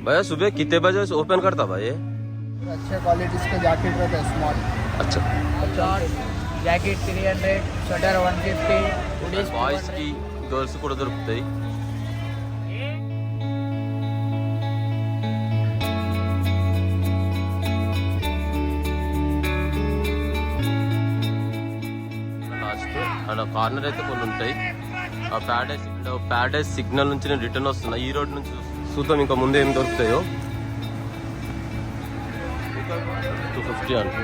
भैया सुबह कितने बजे से ओपन करता भाई ये? अच्छे क्वालिटीज के जैकेट रहते हैं स्मॉल। अच्छा जैकेट 300, स्वेटर 150, బాయ్స్ కి గర్ల్స్ కూడా దొరుకుతాయి. అక్కడ కార్నర్ అయితే కొన్ని ఉంటాయి. ఆ ప్యారడైస్ సిగ్నల్ నుంచి నేను రిటర్న్ వస్తున్నా. ఈ రోడ్ నుంచి చూద్దాం ఇంకా ముందు ఏం దొరుకుతాయో. 250 అంటే